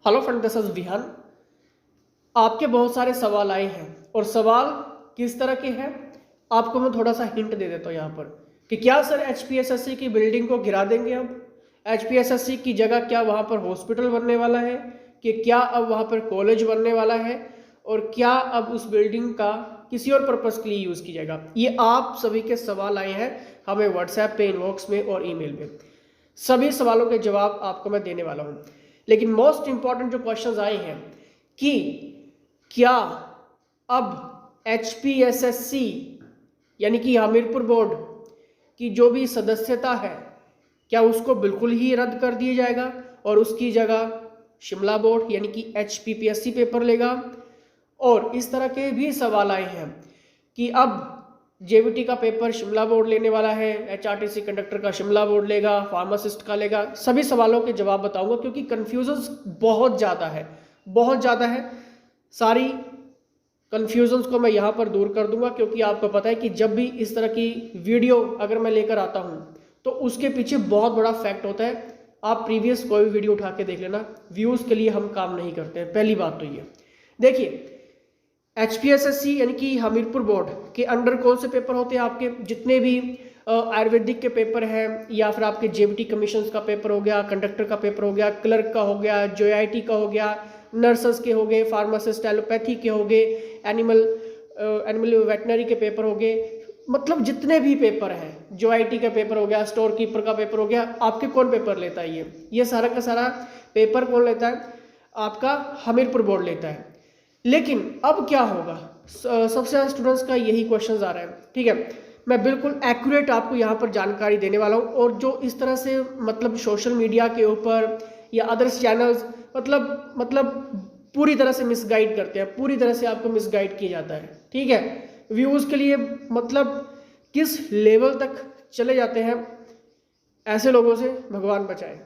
Hello friend, this is Vihan. आपके बहुत सारे सवाल आए हैं और सवाल किस तरह के हैं आपको मैं थोड़ा सा हिंट दे देता हूँ यहाँ पर कि क्या सर एचपीएसएससी की बिल्डिंग को गिरा देंगे अब, एचपीएसएससी की जगह क्या वहाँ पर हॉस्पिटल बनने वाला है, कि क्या अब वहाँ पर कॉलेज बनने वाला है, और क्या अब उस बिल्डिंग का किसी और पर्पज़ के लिए यूज़ की जाएगा। ये आप सभी के सवाल आए हैं हमें व्हाट्सएप पे, इनबॉक्स में और ईमेल में। सभी सवालों के जवाब आपको मैं देने वाला हूँ, लेकिन मोस्ट इंपॉर्टेंट जो क्वेश्चंस आए हैं कि क्या अब एचपीएसएससी यानी कि हमीरपुर बोर्ड की जो भी सदस्यता है क्या उसको बिल्कुल ही रद्द कर दिया जाएगा और उसकी जगह शिमला बोर्ड यानी कि एचपीपीएससी पेपर लेगा। और इस तरह के भी सवाल आए हैं कि अब जेबीटी का पेपर शिमला बोर्ड लेने वाला है, एचआरटीसी कंडक्टर का शिमला बोर्ड लेगा, फार्मासिस्ट का लेगा। सभी सवालों के जवाब बताऊंगा क्योंकि कन्फ्यूजन्स बहुत ज़्यादा है, बहुत ज़्यादा है। सारी कन्फ्यूजन्स को मैं यहाँ पर दूर कर दूंगा क्योंकि आपको पता है कि जब भी इस तरह की वीडियो अगर मैं लेकर आता हूँ तो उसके पीछे बहुत बड़ा फैक्ट होता है। आप प्रीवियस कोई भी वीडियो उठा के देख लेना, व्यूज़ के लिए हम काम नहीं करते हैं। पहली बात तो ये देखिए, एचपीएसएससी यानी कि हमीरपुर बोर्ड के अंडर कौन से पेपर होते हैं आपके, जितने भी आयुर्वेदिक के पेपर हैं या फिर आपके जेबीटी कमीशंस का पेपर हो गया, कंडक्टर का पेपर हो गया, क्लर्क का हो गया, जेआईटी का हो गया, नर्सेस के हो गए, फार्मासिस्ट एलोपैथी के हो गए, एनिमल वेटनरी के पेपर हो गए, मतलब जितने भी पेपर हैं, जो आईटी का पेपर हो गया, स्टोर कीपर का पेपर हो गया, आपके कौन पेपर लेता है? ये सारा का सारा पेपर कौन लेता है? आपका हमीरपुर बोर्ड लेता है। लेकिन अब क्या होगा, सबसे ज़्यादा स्टूडेंट्स का यही क्वेश्चन आ रहा है। ठीक है, मैं बिल्कुल एक्यूरेट आपको यहाँ पर जानकारी देने वाला हूँ। और जो इस तरह से मतलब सोशल मीडिया के ऊपर या अदर्स चैनल्स मतलब पूरी तरह से मिसगाइड करते हैं, पूरी तरह से आपको मिसगाइड किया जाता है। ठीक है, व्यूज़ के लिए मतलब किस लेवल तक चले जाते हैं, ऐसे लोगों से भगवान बचाए।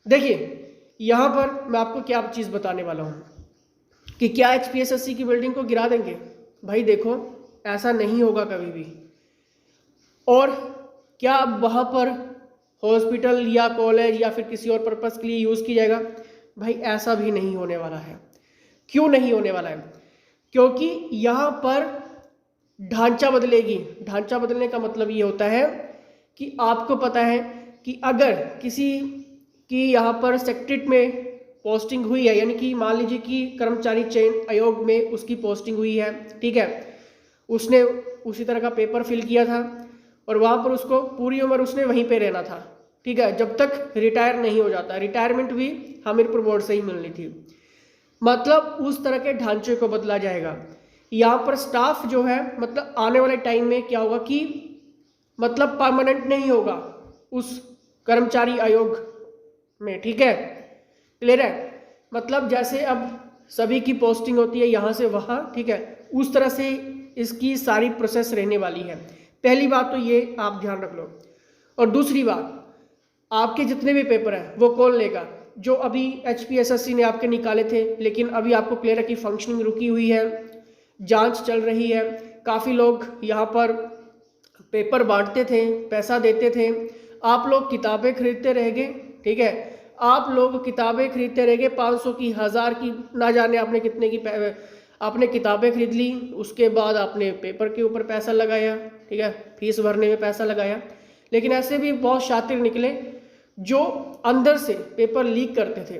देखिए यहाँ पर मैं आपको क्या चीज़ बताने वाला हूँ कि क्या एचपीएसएससी की बिल्डिंग को गिरा देंगे। भाई देखो, ऐसा नहीं होगा कभी भी। और क्या अब वहाँ पर हॉस्पिटल या कॉलेज या फिर किसी और पर्पज़ के लिए यूज़ किया जाएगा? भाई ऐसा भी नहीं होने वाला है। क्यों नहीं होने वाला है? क्योंकि यहाँ पर ढांचा बदलेगी। ढांचा बदलने का मतलब ये होता है कि आपको पता है कि अगर किसी की यहाँ पर सेक्रेटरीट में पोस्टिंग हुई है, यानी कि मान लीजिए कि कर्मचारी चयन आयोग में उसकी पोस्टिंग हुई है, ठीक है, उसने उसी तरह का पेपर फिल किया था और वहाँ पर उसको पूरी उम्र उसने वहीं पे रहना था, ठीक है, जब तक रिटायर नहीं हो जाता। रिटायरमेंट भी हमीरपुर बोर्ड से ही मिलनी थी। मतलब उस तरह के ढांचे को बदला जाएगा। यहाँ पर स्टाफ जो है मतलब आने वाले टाइम में क्या होगा कि मतलब परमानेंट नहीं होगा उस कर्मचारी आयोग में। ठीक है, क्लियर है? मतलब जैसे अब सभी की पोस्टिंग होती है यहाँ से वहाँ, ठीक है, उस तरह से इसकी सारी प्रोसेस रहने वाली है। पहली बात तो ये आप ध्यान रख लो। और दूसरी बात, आपके जितने भी पेपर हैं वो कौन लेगा? जो अभी एचपीएसएससी ने आपके निकाले थे, लेकिन अभी आपको क्लियर है कि फंक्शनिंग रुकी हुई है, जांच चल रही है। काफ़ी लोग यहाँ पर पेपर बांटते थे, पैसा देते थे, आप लोग किताबें खरीदते रह गए। ठीक है, आप लोग किताबें खरीदते रह गए, 500 की, 1000 की, ना जाने आपने कितने की आपने किताबें खरीद ली। उसके बाद आपने पेपर के ऊपर पैसा लगाया, ठीक है, फीस भरने में पैसा लगाया। लेकिन ऐसे भी बहुत शातिर निकले जो अंदर से पेपर लीक करते थे,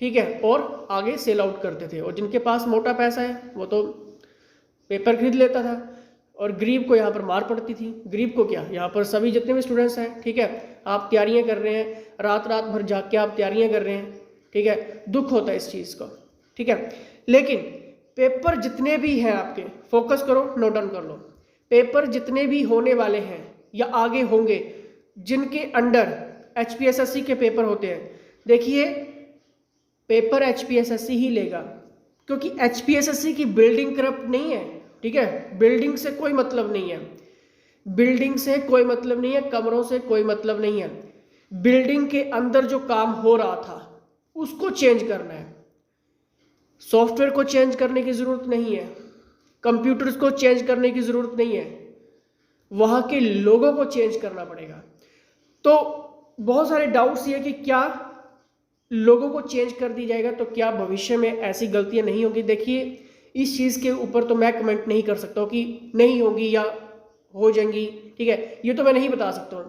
ठीक है, और आगे सेल आउट करते थे। और जिनके पास मोटा पैसा है वो तो पेपर खरीद लेता था और गरीब को यहाँ पर मार पड़ती थी। गरीब को क्या, यहाँ पर सभी जितने भी स्टूडेंट्स हैं, ठीक है, आप तैयारियाँ कर रहे हैं, रात रात भर जाग के आप तैयारियाँ कर रहे हैं, ठीक है, दुख होता है इस चीज़ को। ठीक है, लेकिन पेपर जितने भी हैं आपके, फोकस करो, नोट डाउन कर लो, पेपर जितने भी होने वाले हैं या आगे होंगे जिनके अंडर एचपीएसएससी के पेपर होते हैं, देखिए पेपर एचपीएसएससी ही लेगा क्योंकि एचपीएसएससी की बिल्डिंग करप्ट नहीं है। ठीक है, बिल्डिंग से कोई मतलब नहीं है, बिल्डिंग से कोई मतलब नहीं है, कमरों से कोई मतलब नहीं है। बिल्डिंग के अंदर जो काम हो रहा था उसको चेंज करना है। सॉफ्टवेयर को चेंज करने की ज़रूरत नहीं है, कंप्यूटर्स को चेंज करने की ज़रूरत नहीं है, वहाँ के लोगों को चेंज करना पड़ेगा। तो बहुत सारे डाउट्स ये कि क्या लोगों को चेंज कर दी जाएगा, तो क्या भविष्य में ऐसी गलतियां नहीं होगी? देखिए, इस चीज़ के ऊपर तो मैं कमेंट नहीं कर सकता हूँ कि नहीं होगी या हो जाएंगी, ठीक है, ये तो मैं नहीं बता सकता हूँ,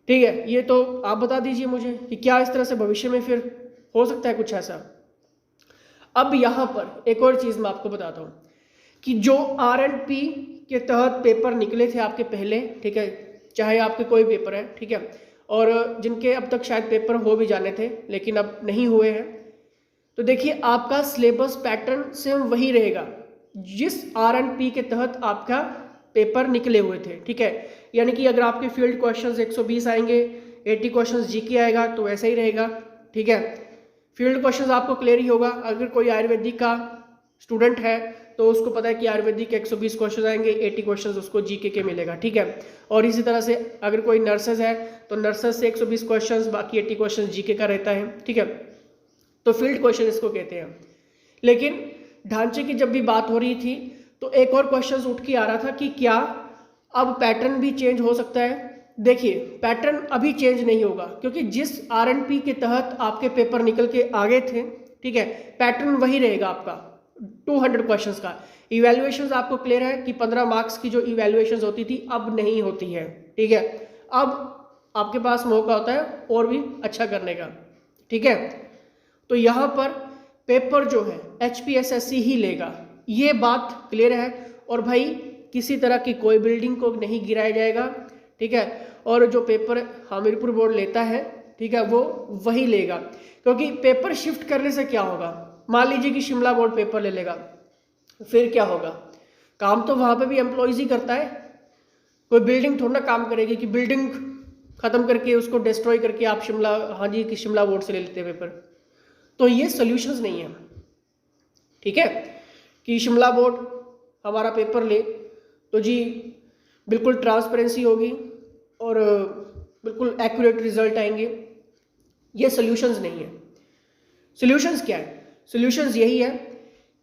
ठीक है। ये तो आप बता दीजिए मुझे कि क्या इस तरह से भविष्य में फिर हो सकता है कुछ ऐसा। अब यहाँ पर एक और चीज़ मैं आपको बताता हूँ कि जो RNP के तहत पेपर निकले थे आपके पहले, ठीक है, चाहे आपके कोई पेपर है, ठीक है, और जिनके अब तक शायद पेपर हो भी जाने थे लेकिन अब नहीं हुए हैं, तो देखिए आपका सिलेबस पैटर्न सेम वही रहेगा जिस RNP के तहत आपका पेपर निकले हुए थे, ठीक है। यानी कि अगर आपके फील्ड क्वेश्चंस 120 आएंगे, 80 क्वेश्चंस जीके आएगा, तो वैसा ही रहेगा, ठीक है। फील्ड क्वेश्चंस आपको क्लियर ही होगा। अगर कोई आयुर्वेदिक का स्टूडेंट है तो उसको पता है कि आयुर्वेदिक के 120 क्वेश्चन आएंगे, 80 क्वेश्चंस उसको जीके के मिलेगा, ठीक है। और इसी तरह से अगर कोई नर्सेज है तो नर्सेज से 120 क्वेश्चंस, बाकी 80 क्वेश्चंस जीके का रहता है, ठीक है। तो फील्ड क्वेश्चन इसको कहते हैं। लेकिन ढांचे की जब भी बात हो रही थी तो एक और क्वेश्चन उठ के आ रहा था कि क्या अब पैटर्न भी चेंज हो सकता है। देखिए, पैटर्न अभी चेंज नहीं होगा क्योंकि जिस RNP के तहत आपके पेपर निकल के आ गए थे, ठीक है, पैटर्न वही रहेगा आपका 200 क्वेश्चंस का। इवैल्यूएशंस आपको क्लियर है कि 15 मार्क्स की जो इवैल्यूएशंस होती थी अब नहीं होती है, ठीक है। अब आपके पास मौका होता है और भी अच्छा करने का, ठीक है। तो यहाँ पर पेपर जो है HPSSC ही लेगा, ये बात क्लियर है। और भाई किसी तरह की कोई बिल्डिंग को नहीं गिराया जाएगा, ठीक है। और जो पेपर हमीरपुर बोर्ड लेता है, ठीक है, वो वही लेगा। क्योंकि पेपर शिफ्ट करने से क्या होगा, मान लीजिए कि शिमला बोर्ड पेपर ले लेगा, फिर क्या होगा? काम तो वहाँ पे भी एम्प्लॉयज ही करता है, कोई बिल्डिंग थोड़ा ना काम करेगी कि बिल्डिंग खत्म करके उसको डिस्ट्रॉय करके आप शिमला, हाँ जी, कि शिमला बोर्ड से ले लेते हैं पेपर। तो ये सॉल्यूशंस नहीं है, ठीक है, कि शिमला बोर्ड हमारा पेपर ले तो जी बिल्कुल ट्रांसपेरेंसी होगी और बिल्कुल एक्यूरेट रिजल्ट आएंगे। ये सॉल्यूशंस नहीं है। सॉल्यूशंस क्या है? सॉल्यूशंस यही है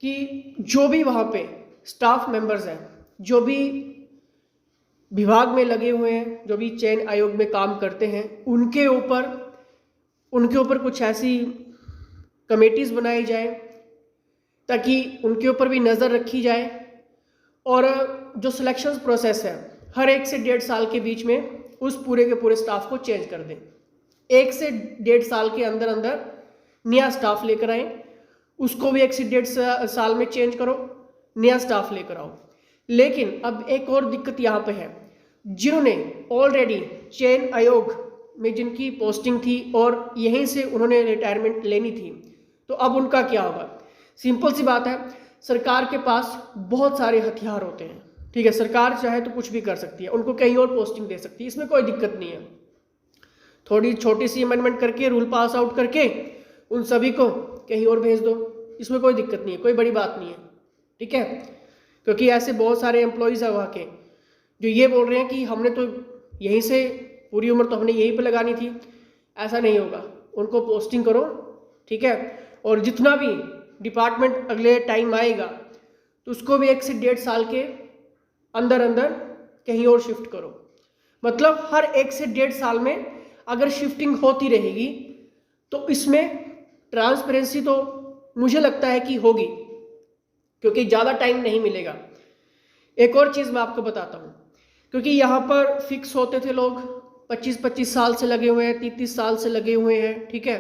कि जो भी वहाँ पे स्टाफ मेंबर्स हैं, जो भी विभाग में लगे हुए हैं, जो भी चयन आयोग में काम करते हैं, उनके ऊपर कुछ ऐसी कमेटीज बनाई जाए ताकि उनके ऊपर भी नज़र रखी जाए। और जो सिलेक्शन प्रोसेस है, हर 1 से 1.5 साल के बीच में उस पूरे के पूरे स्टाफ को चेंज कर दें। 1 से 1.5 साल के अंदर अंदर नया स्टाफ लेकर आए, उसको भी 1 से 1.5 साल में चेंज करो, नया स्टाफ लेकर आओ। लेकिन अब एक और दिक्कत यहाँ पे है, जिन्होंने ऑलरेडी चयन आयोग में जिनकी पोस्टिंग थी और यहीं से उन्होंने रिटायरमेंट लेनी थी, तो अब उनका क्या होगा? सिंपल सी बात है, सरकार के पास बहुत सारे हथियार होते हैं, ठीक है। सरकार चाहे तो कुछ भी कर सकती है, उनको कहीं और पोस्टिंग दे सकती है, इसमें कोई दिक्कत नहीं है। थोड़ी छोटी सी अमेंडमेंट करके, रूल पास आउट करके उन सभी को कहीं और भेज दो, इसमें कोई दिक्कत नहीं है, कोई बड़ी बात नहीं है, ठीक है। क्योंकि ऐसे बहुत सारे एम्प्लॉयज़ हैं वहाँ के जो ये बोल रहे हैं कि हमने तो यहीं से पूरी उम्र तो हमने यहीं पे लगानी थी। ऐसा नहीं होगा, उनको पोस्टिंग करो, ठीक है। और जितना भी डिपार्टमेंट अगले टाइम आएगा तो उसको भी 1 से 1.5 साल के अंदर अंदर कहीं और शिफ्ट करो। मतलब हर 1 से 1.5 साल में अगर शिफ्टिंग होती रहेगी तो इसमें ट्रांसपेरेंसी तो मुझे लगता है कि होगी, क्योंकि ज़्यादा टाइम नहीं मिलेगा। एक और चीज़ मैं आपको बताता हूँ, क्योंकि यहाँ पर फिक्स होते थे लोग 25-25 साल से लगे हुए हैं, 30-30 साल से लगे हुए हैं, ठीक है।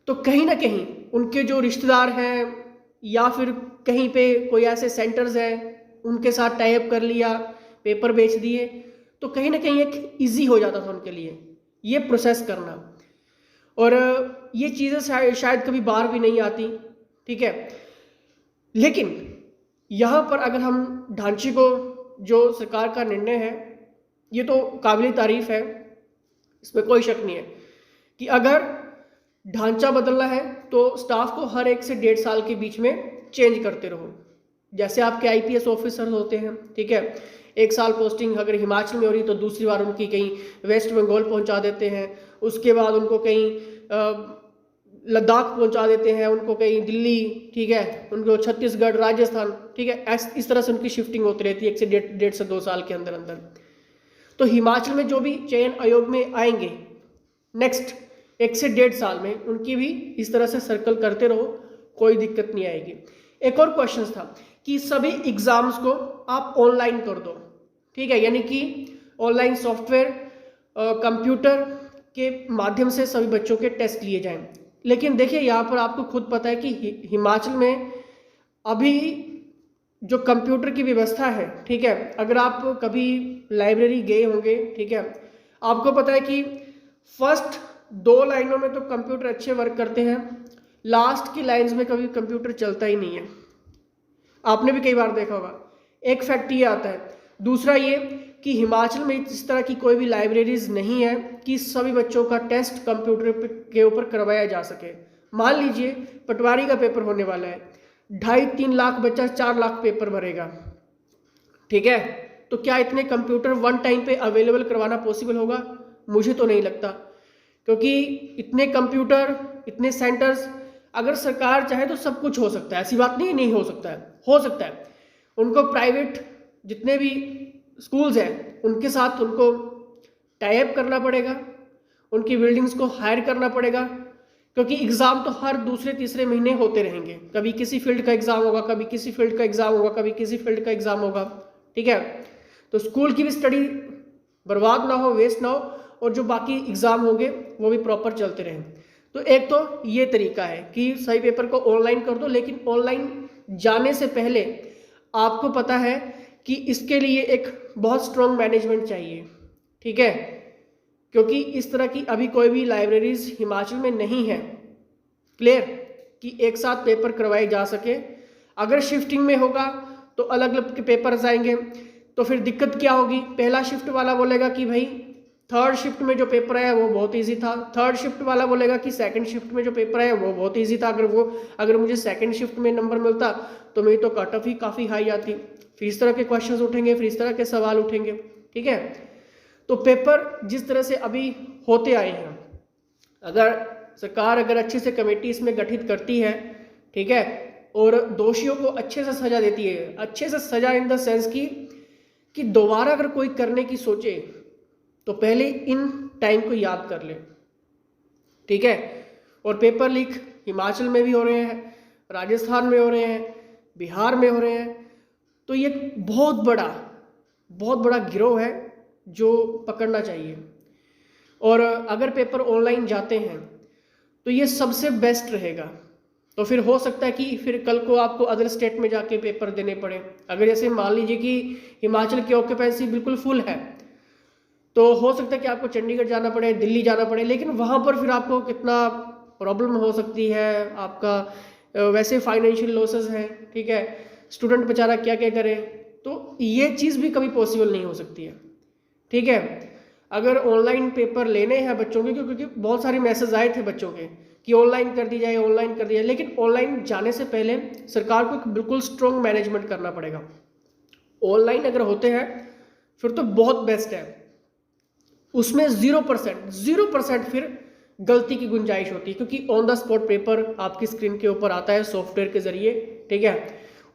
तो कहीं ना कहीं उनके जो रिश्तेदार हैं या फिर कहीं पे कोई ऐसे सेंटर्स हैं, उनके साथ टाई अप कर लिया, पेपर बेच दिए, तो कहीं ना कहीं एक इजी हो जाता था उनके लिए ये प्रोसेस करना। और ये चीज़ें शायद कभी बाहर भी नहीं आती, ठीक है। लेकिन यहाँ पर अगर हम ढांचे को, जो सरकार का निर्णय है, ये तो काबिल तारीफ है, इसमें कोई शक नहीं है कि अगर ढांचा बदलना है तो स्टाफ को हर 1 से 1.5 साल के बीच में चेंज करते रहो। जैसे आपके IPS ऑफिसर होते हैं, ठीक है, 1 साल पोस्टिंग अगर हिमाचल में हो रही तो दूसरी बार उनकी कहीं वेस्ट बंगाल पहुंचा देते हैं, उसके बाद उनको कहीं लद्दाख पहुंचा देते हैं, उनको कहीं दिल्ली, ठीक है, उनको छत्तीसगढ़, राजस्थान, ठीक है। इस तरह से उनकी शिफ्टिंग होती रहती है 1 से 1.5 से 2 साल के अंदर अंदर। तो हिमाचल में जो भी चयन आयोग में आएंगे नेक्स्ट 1 से 1.5 साल में उनकी भी इस तरह से सर्कल करते रहो, कोई दिक्कत नहीं आएगी। एक और क्वेश्चन था कि सभी एग्जाम्स को आप ऑनलाइन कर दो, ठीक है, यानी कि ऑनलाइन सॉफ्टवेयर कंप्यूटर के माध्यम से सभी बच्चों के टेस्ट लिए जाएं। लेकिन देखिए यहाँ पर आपको खुद पता है कि हिमाचल में अभी जो कंप्यूटर की व्यवस्था है, ठीक है, अगर आप कभी लाइब्रेरी गए होंगे, ठीक है, आपको पता है कि फर्स्ट 2 लाइनों में तो कंप्यूटर अच्छे वर्क करते हैं, लास्ट की लाइंस में कभी कंप्यूटर चलता ही नहीं है। आपने भी कई बार देखा होगा। एक फैक्ट ये आता है। दूसरा ये कि हिमाचल में इस तरह की कोई भी लाइब्रेरीज नहीं है कि सभी बच्चों का टेस्ट कंप्यूटर के ऊपर करवाया जा सके। मान लीजिए पटवारी का पेपर होने वाला है, 2.5-3 लाख बच्चा 4 लाख पेपर भरेगा, ठीक है, तो क्या इतने कंप्यूटर वन टाइम पे अवेलेबल करवाना पॉसिबल होगा? मुझे तो नहीं लगता, क्योंकि इतने कंप्यूटर, इतने सेंटर्स, अगर सरकार चाहे तो सब कुछ हो सकता है, ऐसी बात नहीं हो सकता है, हो सकता है। उनको प्राइवेट जितने भी स्कूल्स हैं उनके साथ उनको टाई अप करना पड़ेगा, उनकी बिल्डिंग्स को हायर करना पड़ेगा, क्योंकि एग्ज़ाम तो हर दूसरे तीसरे महीने होते रहेंगे। कभी किसी फील्ड का एग्ज़ाम होगा, कभी किसी फील्ड का एग्ज़ाम होगा, कभी किसी फील्ड का एग्ज़ाम होगा, ठीक है। तो स्कूल की भी स्टडी बर्बाद ना हो, वेस्ट ना हो, और जो बाकी एग्ज़ाम होंगे वो भी प्रॉपर चलते रहें। तो एक तो ये तरीका है कि सही पेपर को ऑनलाइन कर दो, लेकिन ऑनलाइन जाने से पहले आपको पता है कि इसके लिए एक बहुत स्ट्रॉन्ग मैनेजमेंट चाहिए, ठीक है, क्योंकि इस तरह की अभी कोई भी लाइब्रेरीज हिमाचल में नहीं है, क्लियर, कि एक साथ पेपर करवाए जा सके। अगर शिफ्टिंग में होगा तो अलग अलग के पेपर्स आएंगे, तो फिर दिक्कत क्या होगी? पहला शिफ्ट वाला बोलेगा कि भाई थर्ड शिफ्ट में जो पेपर आया वो बहुत इजी था, थर्ड शिफ्ट वाला बोलेगा कि सेकंड शिफ्ट में जो पेपर आया वो बहुत इजी था, अगर मुझे सेकंड शिफ्ट में नंबर मिलता तो मेरी तो कट ऑफ ही काफ़ी हाई आती। फिर इस तरह के क्वेश्चंस उठेंगे, फिर इस तरह के सवाल उठेंगे, ठीक है। तो पेपर जिस तरह से अभी होते आए हैं, अगर सरकार अच्छे से कमेटी इसमें गठित करती है, ठीक है, और दोषियों को अच्छे से सजा देती है, अच्छे से सजा इन द सेंस कि दोबारा अगर कोई करने की सोचे तो पहले इन टाइम को याद कर ले, ठीक है। और पेपर लीक हिमाचल में भी हो रहे हैं, राजस्थान में हो रहे हैं, बिहार में हो रहे हैं, तो ये बहुत बड़ा गिरोह है जो पकड़ना चाहिए। और अगर पेपर ऑनलाइन जाते हैं तो ये सबसे बेस्ट रहेगा। तो फिर हो सकता है कि फिर कल को आपको अदर स्टेट में जाके पेपर देने पड़े। अगर जैसे मान लीजिए कि हिमाचल की ऑक्यूपेंसी बिल्कुल फुल है, तो हो सकता है कि आपको चंडीगढ़ जाना पड़े, दिल्ली जाना पड़े, लेकिन वहाँ पर फिर आपको कितना प्रॉब्लम हो सकती है, आपका वैसे फाइनेंशियल लॉसेस हैं, ठीक है, स्टूडेंट बेचारा क्या क्या करे, तो ये चीज़ भी कभी पॉसिबल नहीं हो सकती है, ठीक है। अगर ऑनलाइन पेपर लेने हैं बच्चों के, क्योंकि बहुत सारे मैसेज आए थे बच्चों के कि ऑनलाइन कर दी जाए, ऑनलाइन कर दिया जाए, लेकिन ऑनलाइन जाने से पहले सरकार को एक बिल्कुल स्ट्रॉन्ग मैनेजमेंट करना पड़ेगा। ऑनलाइन अगर होते हैं फिर तो बहुत बेस्ट है, उसमें 0% फिर गलती की गुंजाइश होती है, क्योंकि ऑन द स्पॉट पेपर आपकी स्क्रीन के ऊपर आता है सॉफ्टवेयर के जरिए, ठीक है,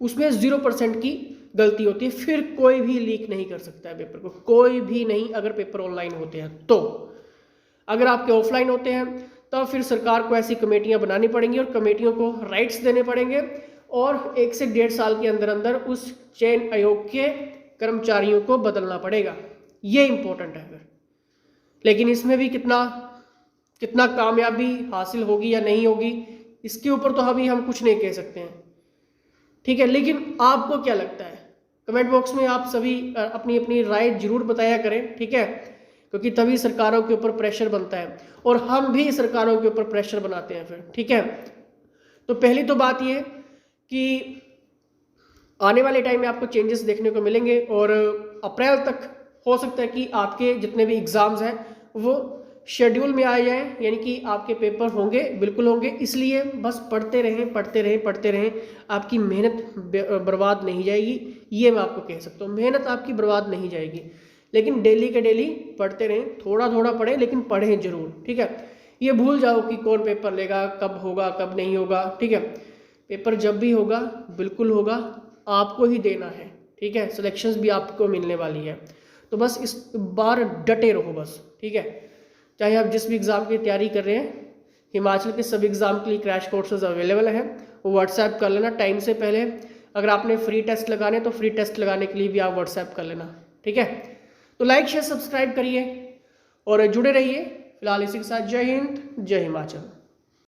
उसमें 0% की गलती होती है, फिर कोई भी लीक नहीं कर सकता है पेपर को, कोई भी नहीं, अगर पेपर ऑनलाइन होते हैं तो। अगर आपके ऑफलाइन होते हैं तो फिर सरकार को ऐसी कमेटियां बनानी पड़ेंगी और कमेटियों को राइट्स देने पड़ेंगे, और 1 से 1.5 साल के अंदर अंदर उस चयन आयोग के कर्मचारियों को बदलना पड़ेगा। ये इंपॉर्टेंट है। लेकिन इसमें भी कितना कामयाबी हासिल होगी या नहीं होगी, इसके ऊपर तो अभी हम कुछ नहीं कह सकते हैं, ठीक है। लेकिन आपको क्या लगता है? कमेंट बॉक्स में आप सभी अपनी अपनी राय जरूर बताया करें, ठीक है, क्योंकि तभी सरकारों के ऊपर प्रेशर बनता है, और हम भी सरकारों के ऊपर प्रेशर बनाते हैं फिर, ठीक है। तो पहली तो बात ये कि आने वाले टाइम में आपको चेंजेस देखने को मिलेंगे, और अप्रैल तक हो सकता है कि आपके जितने भी एग्ज़ाम्स हैं वो शेड्यूल में आ जाएं, यानी कि आपके पेपर होंगे, बिल्कुल होंगे। इसलिए बस पढ़ते रहें, आपकी मेहनत बर्बाद नहीं जाएगी, ये मैं आपको कह सकता हूँ, मेहनत आपकी बर्बाद नहीं जाएगी। लेकिन डेली के डेली पढ़ते रहें, थोड़ा पढ़ें, लेकिन पढ़ें जरूर, ठीक है। ये भूल जाओ कि कौन पेपर लेगा, कब होगा, कब नहीं होगा, ठीक है। पेपर जब भी होगा बिल्कुल होगा, आपको ही देना है, ठीक है, सिलेक्शंस भी आपको मिलने वाली है। तो बस इस बार डटे रहो बस, ठीक है। चाहे आप जिस भी एग्ज़ाम की तैयारी कर रहे हैं, हिमाचल के सभी एग्ज़ाम के लिए क्रैश कोर्सेज अवेलेबल हैं, वो व्हाट्सएप कर लेना टाइम से पहले। अगर आपने फ्री टेस्ट लगाने तो फ्री टेस्ट लगाने के लिए भी आप व्हाट्सएप कर लेना, ठीक है। तो लाइक शेयर सब्सक्राइब करिए और जुड़े रहिए। फिलहाल इसी के साथ जय हिंद, जय हिमाचल।